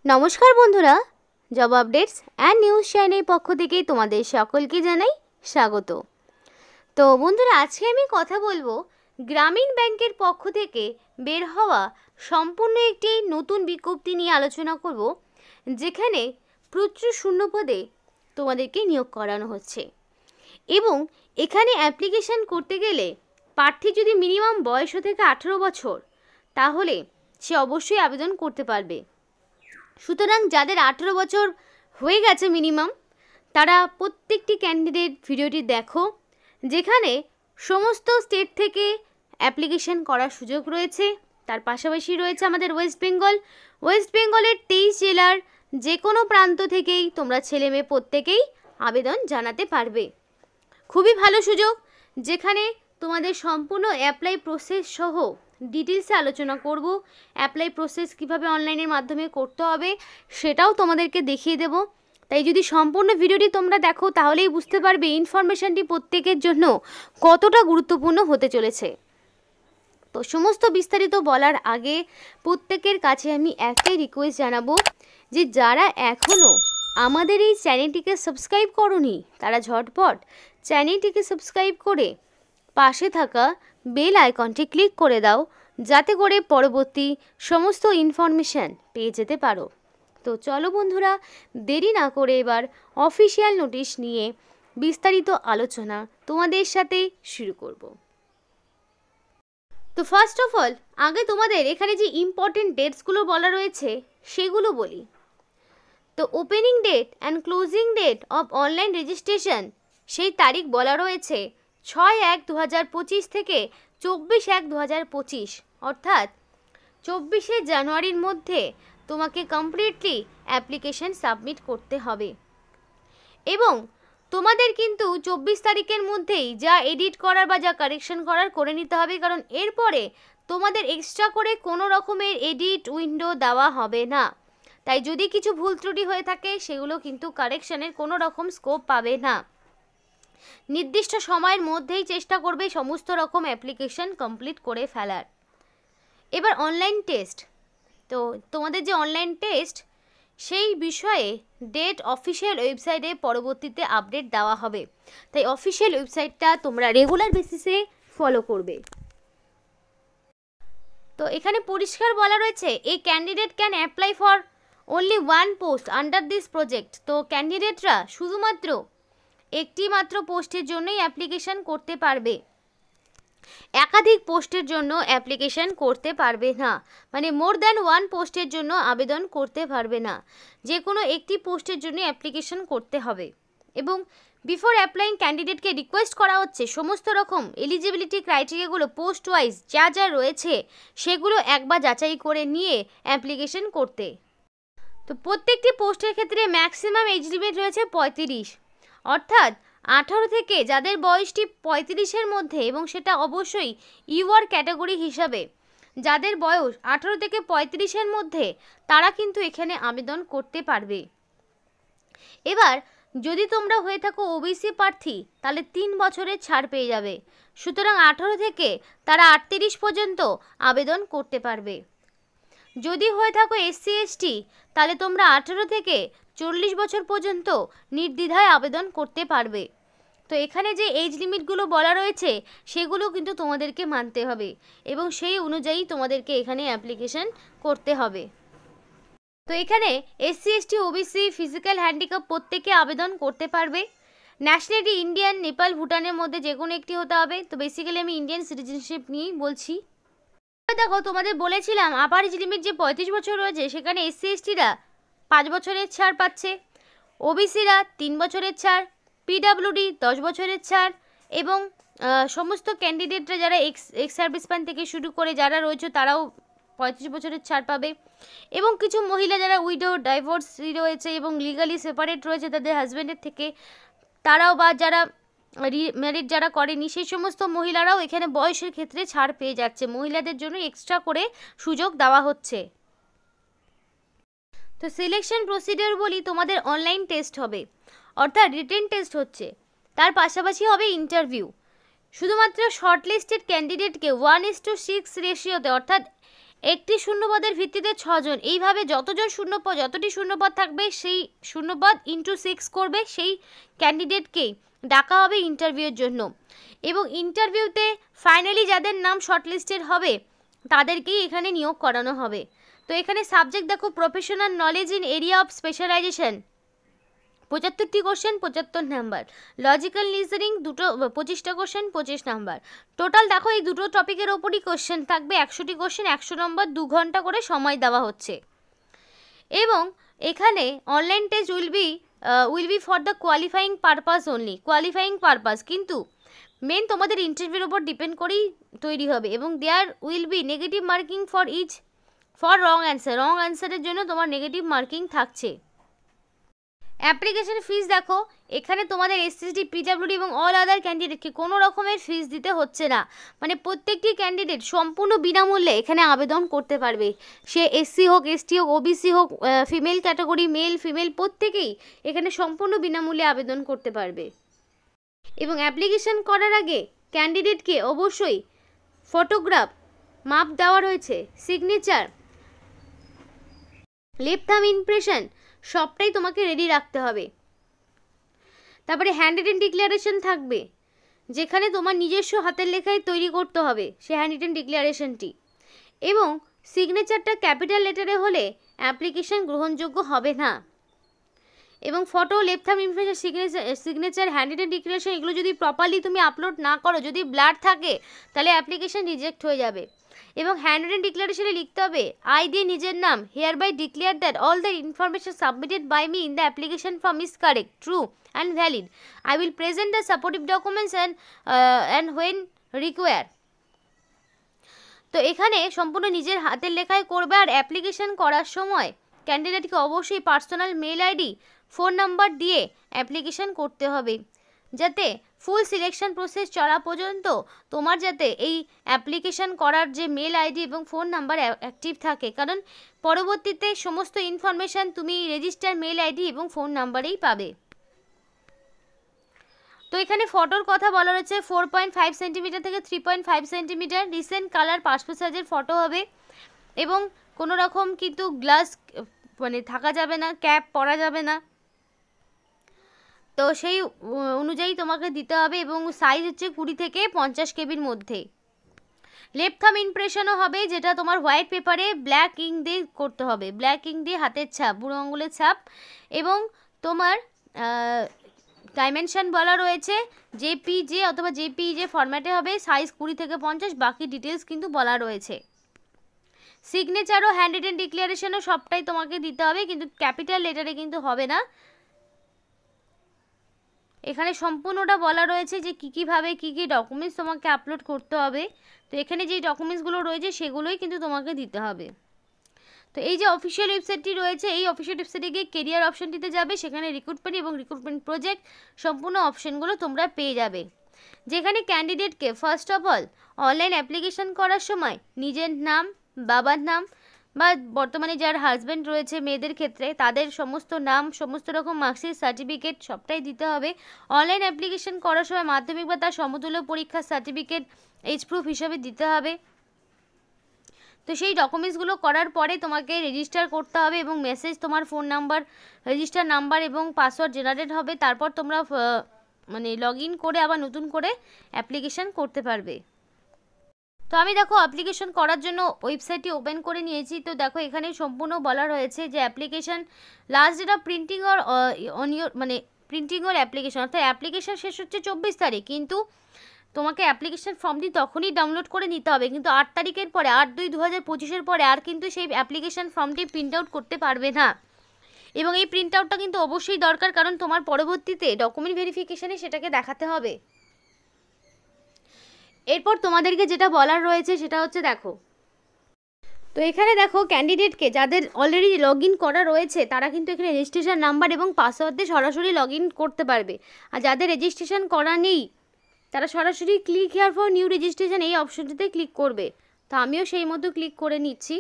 নমস্কার বন্ধুরা, job updates and news চ্যানেলের পক্ষ থেকে তোমাদের সকলকে জানাই স্বাগত। তো বন্ধুরা, আজকে আমি কথা বলবো গ্রামীণ ব্যাংকের পক্ষ থেকে বের হওয়া সম্পূর্ণ একটি নতুন বিজ্ঞপ্তি নিয়ে আলোচনা করব, যেখানে প্রচুর শূন্যপদে তোমাদেরকে নিয়োগ করানো হচ্ছে এবং এখানে অ্যাপ্লিকেশান করতে গেলে প্রার্থী যদি মিনিমাম বয়স থেকে 18 বছর, তাহলে সে অবশ্যই আবেদন করতে পারবে। সুতরাং যাদের 18 বছর হয়ে গেছে মিনিমাম, তারা প্রত্যেকটি ক্যান্ডিডেট ভিডিওটি দেখো, যেখানে সমস্ত স্টেট থেকে অ্যাপ্লিকেশন করার সুযোগ রয়েছে। তার পাশাপাশি রয়েছে আমাদের ওয়েস্ট বেঙ্গলের 23 জেলার যে কোনো প্রান্ত থেকেই তোমরা ছেলে মেয়ে প্রত্যেকেই আবেদন জানাতে পারবে। খুবই ভালো সুযোগ, যেখানে তোমাদের সম্পূর্ণ অ্যাপ্লাই প্রসেস সহ ডিটেলসে আলোচনা করব। অ্যাপ্লাই প্রসেস কিভাবে অনলাইনের মাধ্যমে করতে হবে সেটাও তোমাদেরকে দেখিয়ে দেব। তাই যদি সম্পূর্ণ ভিডিওটি তোমরা দেখো, তাহলেই বুঝতে পারবে ইনফরমেশানটি প্রত্যেকের জন্য কতটা গুরুত্বপূর্ণ হতে চলেছে। তো সমস্ত বিস্তারিত বলার আগে প্রত্যেকের কাছে আমি একটাই রিকোয়েস্ট জানাবো, যে যারা এখনও আমাদের এই চ্যানেলটিকে সাবস্ক্রাইব করোনি, তারা ঝটপট চ্যানেলটিকে সাবস্ক্রাইব করে পাশে থাকা বেল আইকনটি ক্লিক করে দাও, যাতে করে পরবর্তী সমস্ত ইনফরমেশান পেয়ে যেতে পারো। তো চলো বন্ধুরা, দেরি না করে এবার অফিসিয়াল নোটিশ নিয়ে বিস্তারিত আলোচনা তোমাদের সাথে শুরু করব। তো ফার্স্ট অফ অল, আগে তোমাদের এখানে যে ইম্পর্টেন্ট ডেটসগুলো বলা রয়েছে সেগুলো বলি। তো opening date and closing date of online registration, সেই তারিখ বলা রয়েছে 6/1/2025 থেকে 24/1/2025, অর্থাৎ 24শে জানুয়ারির মধ্যে তোমাকে কমপ্লিটলি অ্যাপ্লিকেশন সাবমিট করতে হবে। এবং তোমাদের কিন্তু 24 তারিখের মধ্যেই যা এডিট করার বা যা কারেকশন করার করে নিতে হবে, কারণ এরপরে তোমাদের এক্সট্রা করে কোনো রকমের এডিট উইন্ডো দেওয়া হবে না। তাই যদি কিছু ভুল ত্রুটি হয়ে থাকে, সেগুলো কিন্তু কারেকশনের কোনো রকম স্কোপ পাবে না। নির্দিষ্ট সময়ের মধ্যেই চেষ্টা করবে সমস্ত রকম অ্যাপ্লিকেশন কমপ্লিট করে ফেলার। এবার অনলাইন টেস্ট, তো তোমাদের যে অনলাইন টেস্ট, সেই বিষয়ে ডেট অফিসিয়াল ওয়েবসাইটে পরবর্তীতে আপডেট দেওয়া হবে। তাই অফিসিয়াল ওয়েবসাইটটা তোমরা রেগুলার বেসিসে ফলো করবে। তো এখানে পরিষ্কার বলা রয়েছে, এ candidate can apply for only one post under this project. তো ক্যান্ডিডেটরা শুধুমাত্র একটি মাত্র পোস্টের জন্যই অ্যাপ্লিকেশন করতে পারবে, একাধিক পোস্টের জন্য অ্যাপ্লিকেশন করতে পারবে না। মানে মোর দ্যান ওয়ান পোস্টের জন্য আবেদন করতে পারবে না, যে কোনো একটি পোস্টের জন্য অ্যাপ্লিকেশন করতে হবে। এবং বিফোর অ্যাপ্লাইং ক্যান্ডিডেটকে রিকোয়েস্ট করা হচ্ছে সমস্ত রকম এলিজিবিলিটি ক্রাইটেরিয়াগুলো পোস্ট ওয়াইজ যা যা রয়েছে সেগুলো একবার যাচাই করে নিয়ে অ্যাপ্লিকেশন করতে। তো প্রত্যেকটি পোস্টের ক্ষেত্রে ম্যাক্সিমাম এজ লিমিট রয়েছে 35, অর্থাৎ 18 থেকে যাদের বয়সটি 35-এর মধ্যে, এবং সেটা অবশ্যই ইউআর ক্যাটাগরি হিসাবে যাদের বয়স 18 থেকে 35-এর মধ্যে, তারা কিন্তু এখানে আবেদন করতে পারবে। এবার যদি তোমরা হয়ে থাকো ওবিসি প্রার্থী, তাহলে 3 বছরের ছাড় পেয়ে যাবে। সুতরাং 18 থেকে তারা 38 পর্যন্ত আবেদন করতে পারবে। যদি হয়ে থাকো এসসি এসটি, তাহলে তোমরা 18 থেকে 40 বছর পর্যন্ত নির্দ্বিধায় আবেদন করতে পারবে। তো এখানে যে এজ লিমিটগুলো বলা রয়েছে সেগুলো কিন্তু তোমাদেরকে মানতে হবে, এবং সেই অনুযায়ী তোমাদেরকে এখানে অ্যাপ্লিকেশন করতে হবে। তো এখানে SC ST OBC physical handicap প্রত্যেকে আবেদন করতে পারবে। ন্যাশনালিটি ইন্ডিয়ান, নেপাল, ভুটানের মধ্যে যে কোনো একটি হতে হবে। তো বেসিক্যালি আমি ইন্ডিয়ান সিটিজেনশিপ নিয়েই বলছি। দেখো, তোমাদের বলেছিলাম আপার এজ লিমিট যে 35 বছর রয়েছে, সেখানে এসসি এসটিরা 5 বছরের ছাড় পাচ্ছে, ওবিসিরা 3 বছরের ছাড়, পিডাব্লিউডি 10 বছরের ছাড়, এবং সমস্ত ক্যান্ডিডেটরা যারা এক্স সার্ভিসম্যান থেকে শুরু করে যারা রয়েছে তারাও 35 বছরের ছাড় পাবে। এবং কিছু মহিলা যারা উইডো, ডাইভোর্সি রয়েছে এবং লিগালি সেপারেট রয়েছে তাদের হাজব্যান্ডের থেকে, তারাও বা যারা ম্যারিড যারা করেনি, সেই সমস্ত মহিলারাও এখানে বয়সের ক্ষেত্রে ছাড় পেয়ে যাচ্ছে। মহিলাদের জন্য এক্সট্রা করে সুযোগ দেওয়া হচ্ছে। তো সিলেকশন প্রসিডিওর বলি, তোমাদের অনলাইন টেস্ট হবে, অর্থাৎ রিটেন টেস্ট হচ্ছে, তার পাশাপাশি হবে ইন্টারভিউ। শুধুমাত্র শর্টলিস্টেড ক্যান্ডিডেটকে 1:6 রেশিওতে, অর্থাৎ একটি শূন্যপদের ভিত্তিতে 6 জন, এইভাবে যতটি শূন্যপদ থাকবে সেই শূন্যপদ ইন্টু 6 করবে, সেই ক্যান্ডিডেটকেই ডাকা হবে ইন্টারভিউর জন্য। এবং ইন্টারভিউতে ফাইনালি যাদের নাম শর্টলিস্টেড হবে তাদেরকেই এখানে নিয়োগ করানো হবে। তো এখানে সাবজেক্ট দেখো, professional knowledge in area of specialization 75টি কোশ্চেন 75 নাম্বার, লজিক্যাল লিসনিং 25টা কোশ্চেন 25 নাম্বার। টোটাল দেখো এই দুটো টপিকের ওপরই কোশ্চেন থাকবে, 100টি কোশ্চেন 100 নম্বর, 2 ঘন্টা করে সময় দেওয়া হচ্ছে। এবং এখানে online test will be for the qualifying purpose only, qualifying purpose, কিন্তু মেন তোমাদের ইন্টারভিউর ওপর ডিপেন্ড করেই তৈরি হবে। এবং there will be negative marking for wrong answer, wrong অ্যান্সারের জন্য তোমার নেগেটিভ মার্কিং থাকছে। অ্যাপ্লিকেশন ফিস দেখো, এখানে তোমাদের এসসিএসটি, পিডব্লিউডি এবং অল আদার ক্যান্ডিডেটকে কোনো রকমের ফিস দিতে হচ্ছে না, মানে প্রত্যেকটি ক্যান্ডিডেট সম্পূর্ণ বিনামূল্যে এখানে আবেদন করতে পারবে। সে এসসি হোক, এসটি হোক, ওবিসি হোক, ফিমেল ক্যাটাগরি, মেল ফিমেল প্রত্যেকেই এখানে সম্পূর্ণ বিনামূল্যে আবেদন করতে পারবে। এবং অ্যাপ্লিকেশন করার আগে ক্যান্ডিডেটকে অবশ্যই ফটোগ্রাফ, মাপ দেওয়া রয়েছে, সিগনেচার, লেফট থাম্ব ইমপ্রেশন সবটাই তোমাকে রেডি রাখতে হবে। তারপরে হ্যান্ড রিটেন ডিক্লারেশন থাকবে, যেখানে তোমার নিজস্ব হাতের লেখায় তৈরি করতে হবে সে হ্যান্ড রিটেন ডিক্লারেশনটি। এবং সিগনেচারটা ক্যাপিটাল লেটারে হলে অ্যাপ্লিকেশন গ্রহণযোগ্য হবে না। এবং photo, left thumb impression, signature, hand written declaration এগুলো যদি প্রপারলি তুমি আপলোড না করো, যদি ব্লার থাকে, তাহলে অ্যাপ্লিকেশন রিজেক্ট হয়ে যাবে। এবং হ্যান্ড রিটেন ডিক্লারেশনে লিখতে হবে, আই দিয়ে নিজের নাম, hereby declare that all the information submitted by me in the application form is correct, true and valid. I will present the supportive documents and when require. তো এখানে সম্পূর্ণ নিজের হাতের লেখায় করবে। আর অ্যাপ্লিকেশন করার সময় ক্যান্ডিডেটকে অবশ্যই personal mail ID, phone number দিয়ে অ্যাপ্লিকেশন করতে হবে, যাতে ফুল সিলেকশন প্রসেস চলা পর্যন্ত তোমার যাতে এই অ্যাপ্লিকেশন করার যে মেল আইডি এবং ফোন নাম্বার অ্যাক্টিভ থাকে, কারণ পরবর্তীতে সমস্ত ইনফরমেশান তুমি রেজিস্টার মেল আইডি এবং ফোন নাম্বারেই পাবে। তো এখানে ফটোর কথা বলা রয়েছে, 4.5 সেন্টিমিটার থেকে 3.5 সেন্টিমিটার, রিসেন্ট কালার পাসপোর্ট সাইজের ফটো হবে। এবং কোনো রকম কিন্তু গ্লাস মানে থাকা যাবে না, ক্যাপ পরা যাবে না, তো সেই অনুযায়ী তোমাকে দিতে হবে। এবং সাইজ হচ্ছে 20 থেকে 50 কেবির মধ্যে। লেফট থাম্ব ইমপ্রেশনও হবে, যেটা তোমার হোয়াইট পেপারে ব্ল্যাক ইঙ্ক দিয়ে করতে হবে, ব্ল্যাক ইঙ্ক দিয়ে হাতের ছাপ, বুড়ো আঙুলের ছাপ। এবং তোমার ডাইমেনশন বলা রয়েছে জেপিজে অথবা জেপিইজে ফরম্যাটে হবে, সাইজ 20 থেকে 50, বাকি ডিটেলস কিন্তু বলা রয়েছে। সিগনেচারও হ্যান্ড রিটেন ডিক্লারেশনও সবটাই তোমাকে দিতে হবে, কিন্তু ক্যাপিটাল লেটারে কিন্তু হবে না। এখানে সম্পূর্ণটা বলা রয়েছে যে কীভাবে কী ডকুমেন্টস তোমাকে আপলোড করতে হবে। তো এখানে যেই ডকুমেন্টসগুলো রয়েছে সেগুলোই কিন্তু তোমাকে দিতে হবে। তো এই যে অফিসিয়াল ওয়েবসাইটটি রয়েছে, এই অফিসিয়াল ওয়েবসাইটে গিয়ে কেরিয়ার অপশনটিতে যাবে, সেখানে রিক্রুটমেন্ট এবং রিক্রুটমেন্ট প্রজেক্ট সম্পূর্ণ অপশনগুলো তোমরা পেয়ে যাবে, যেখানে ক্যান্ডিডেটকে first of all online application করার সময় নিজের নাম, বাবার নাম, বা বর্তমানে যার হাজব্যান্ড রয়েছে মেয়েদের ক্ষেত্রে তাদের সমস্ত নাম, সমস্ত রকম মার্কশিট, সার্টিফিকেট সবটাই দিতে হবে। অনলাইন অ্যাপ্লিকেশন করার সময় মাধ্যমিক বা তার সমতুল্য পরীক্ষার সার্টিফিকেট এজ প্রুফ হিসাবে দিতে হবে। তো সেই ডকুমেন্টসগুলো করার পরে তোমাকে রেজিস্টার করতে হবে এবং মেসেজ, তোমার ফোন নাম্বার, রেজিস্টার নাম্বার এবং পাসওয়ার্ড জেনারেট হবে। তারপর তোমরা মানে লগ ইন করে আবার নতুন করে অ্যাপ্লিকেশন করতে পারবে। তো আমি দেখো অ্যাপ্লিকেশন করার জন্য ওয়েবসাইটটি ওপেন করে নিয়েছি। তো দেখো এখানে সম্পূর্ণ বলা রয়েছে যে application last date of printing or on your মানে প্রিন্টিং অর অ্যাপ্লিকেশন, অর্থাৎ অ্যাপ্লিকেশন শেষ হচ্ছে 24 তারিখ, কিন্তু তোমাকে অ্যাপ্লিকেশন ফর্মটি তখনই ডাউনলোড করে নিতে হবে, কিন্তু 8 তারিখের পরে 8/2/2025 পরে আর কিন্তু সেই অ্যাপ্লিকেশন ফর্মটি প্রিন্ট আউট করতে পারবে না। এবং এই প্রিন্ট আউটটা কিন্তু অবশ্যই দরকার, কারণ তোমার পরবর্তীতে ডকুমেন্ট ভেরিফিকেশানে সেটাকে দেখাতে হবে। এরপর তোমাদেরকে যেটা বলার রয়েছে সেটা হচ্ছে দেখো, তো এখানে দেখো ক্যান্ডিডেটকে যাদের অলরেডি লগ ইন করা রয়েছে তারা কিন্তু এখানে রেজিস্ট্রেশন নাম্বার এবং পাসওয়ার্ড দিয়ে সরাসরি লগ ইন করতে পারবে। আর যাদের রেজিস্ট্রেশন করা নেই তারা সরাসরি click here for new registration এই অপশনটিতে ক্লিক করবে। তো আমিও সেই মতো ক্লিক করে নিচ্ছি।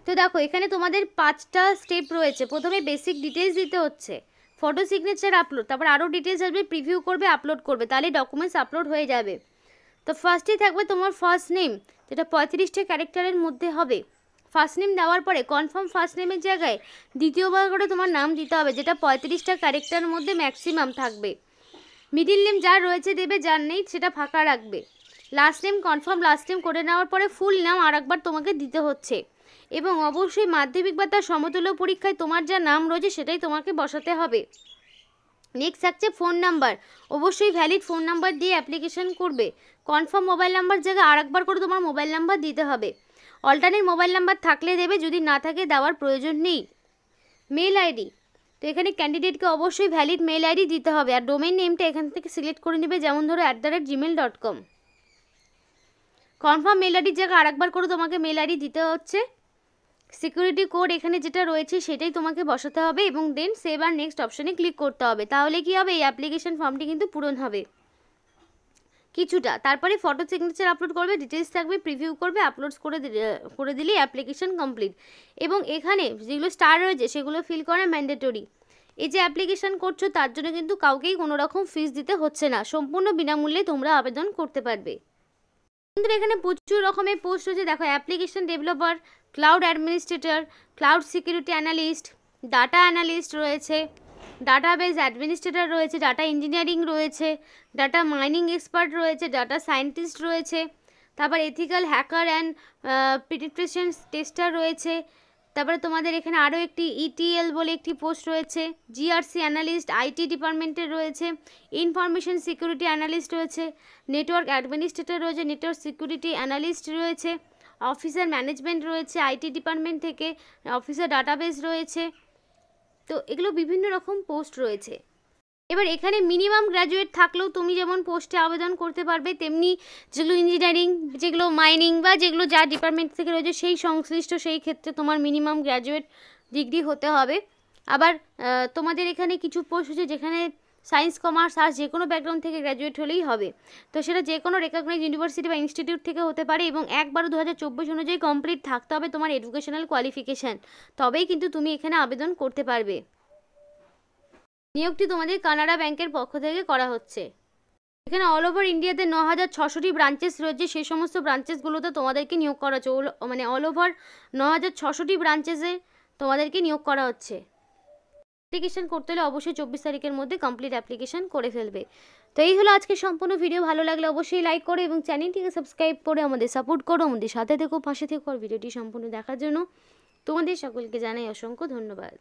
তো দেখো এখানে তোমাদের 5টা স্টেপ রয়েছে। প্রথমে বেসিক ডিটেলস দিতে হচ্ছে, ফটো, সিগনেচার, আপলোড, তারপর আরও ডিটেলস আসবে, প্রিভিউ করবে, আপলোড করবে, তাহলে ডকুমেন্টস আপলোড হয়ে যাবে। তো ফার্স্টেই থাকবে তোমার ফার্স্ট নেম, যেটা 35টা ক্যারেক্টারের মধ্যে হবে। ফার্স্ট নেম দেওয়ার পরে কনফার্ম ফার্স্ট নেমের জায়গায় দ্বিতীয়বার করে তোমার নাম দিতে হবে, যেটা 35টা ক্যারেক্টারের মধ্যে ম্যাক্সিমাম থাকবে। মিডিল নেম যার রয়েছে দেবে, যার নেই সেটা ফাঁকা রাখবে। Last name confirm last name করে নেওয়ার পরে ফুল নাম আর একবার তোমাকে দিতে হচ্ছে। এবং অবশ্যই মাধ্যমিক বা তার সমতুল্য পরীক্ষায় তোমার যা নাম রয়েছে সেটাই তোমাকে বসাতে হবে। নেক্সট থাকছে ফোন নাম্বার, অবশ্যই ভ্যালিড ফোন নাম্বার দিয়ে অ্যাপ্লিকেশন করবে। কনফার্ম মোবাইল নাম্বার জায়গায় আর একবার করে তোমার মোবাইল নাম্বার দিতে হবে। অল্টারনেট মোবাইল নাম্বার থাকলে দেবে, যদি না থাকে দেওয়ার প্রয়োজন নেই। মেল আইডি, তো এখানে ক্যান্ডিডেটকে অবশ্যই ভ্যালিড মেল আইডি দিতে হবে। আর ডোমেইন নেমটা এখান থেকে সিলেক্ট করে নেবে, যেমন ধরো @gmail.com। কনফার্ম মেল আইডির জায়গায় আর একবার করে তোমাকে মেল আইডি দিতে হচ্ছে। সিকিউরিটি কোড এখানে যেটা রয়েছে সেটাই তোমাকে বসাতে হবে এবং দেন সেভ আর নেক্সট অপশানে ক্লিক করতে হবে। তাহলে কি হবে, এই অ্যাপ্লিকেশন ফর্মটি কিন্তু পূরণ হবে কিছুটা। তারপরে ফটো সিগনেচার আপলোড করবে, ডিটেলস থাকবে, প্রিভিউ করবে, আপলোডস করে দিলেই অ্যাপ্লিকেশন কমপ্লিট। এবং এখানে যেগুলো স্টার রয়েছে সেগুলো ফিল করা ম্যান্ডেটরি। এই যে অ্যাপ্লিকেশন করছো তার জন্য কিন্তু কাউকেই কোনো রকম ফিস দিতে হচ্ছে না, সম্পূর্ণ বিনামূল্যে তোমরা আবেদন করতে পারবে। বন্ধুরা এখানে প্রচুর রকমের পোস্ট রয়েছে, দেখো application developer, cloud administrator, cloud security analyst, data analyst রয়েছে, ডাটাবেস অ্যাডমিনিস্ট্রেটর রয়েছে, ডাটা ইঞ্জিনিয়ারিং রয়েছে, ডাটা মাইনিং এক্সপার্ট রয়েছে, ডাটা সায়েন্টিস্ট রয়েছে, তারপর ethical hacker and penetration tester রয়েছে। তারপরে তোমাদের এখানে আরও একটি ETL বলে একটি পোস্ট রয়েছে, GRC অ্যানালিস্ট আইটি ডিপার্টমেন্টের রয়েছে, ইনফরমেশন সিকিউরিটি অ্যানালিস্ট রয়েছে, নেটওয়ার্ক অ্যাডমিনিস্ট্রেটর রয়েছে, নেটওয়ার্ক সিকিউরিটি অ্যানালিস্ট রয়েছে, অফিসার ম্যানেজমেন্ট রয়েছে আইটি ডিপার্টমেন্ট থেকে, অফিসার ডাটাবেস রয়েছে। তো এগুলো বিভিন্ন রকম পোস্ট রয়েছে। এবার এখানে মিনিমাম গ্র্যাজুয়েট থাকলেও তুমি যেমন পোস্টে আবেদন করতে পারবে, তেমনি যেগুলো ইঞ্জিনিয়ারিং, যেগুলো মাইনিং বা যেগুলো যা ডিপার্টমেন্ট থেকে রয়েছে সেই সংশ্লিষ্ট সেই ক্ষেত্রে তোমার মিনিমাম গ্র্যাজুয়েট ডিগ্রি হতে হবে। আবার তোমাদের এখানে কিছু পোস্ট হচ্ছে যেখানে সায়েন্স, কমার্স, আর্টস যে কোনো ব্যাকগ্রাউন্ড থেকে গ্র্যাজুয়েট হলেই হবে। তো সেটা যে কোনো রেকগনাইজ ইউনিভার্সিটি বা ইনস্টিটিউট থেকে হতে পারে এবং 1/12/2024 অনুযায়ী কমপ্লিট থাকতে হবে তোমার এডুকেশনাল কোয়ালিফিকেশান, তবেই কিন্তু তুমি এখানে আবেদন করতে পারবে। নিয়োগটি তোমাদের কানাড়া ব্যাংকের পক্ষ থেকে করা হচ্ছে। এখানে অল ওভার ইন্ডিয়াতে 9600টি ব্রাঞ্চেস রয়েছে, সেই সমস্ত ব্রাঞ্চেসগুলোতে তোমাদেরকে নিয়োগ করা হচ্ছে। মানে অল ওভার 9600টি ব্রাঞ্চেসে তোমাদেরকে নিয়োগ করা হচ্ছে। অ্যাপ্লিকেশন করতে হলে অবশ্যই 24 তারিখের মধ্যে কমপ্লিট অ্যাপ্লিকেশন করে ফেলবে। তো এই হলো আজকে সম্পূর্ণ ভিডিও। ভালো লাগলে অবশ্যই লাইক করো এবং চ্যানেলটিকে সাবস্ক্রাইব করে আমাদের সাপোর্ট করো, আমাদের সাথে থেকো, পাশে থেকো। আর ভিডিওটি সম্পূর্ণ দেখার জন্য তোমাদের সকলকে জানাই অসংখ্য ধন্যবাদ।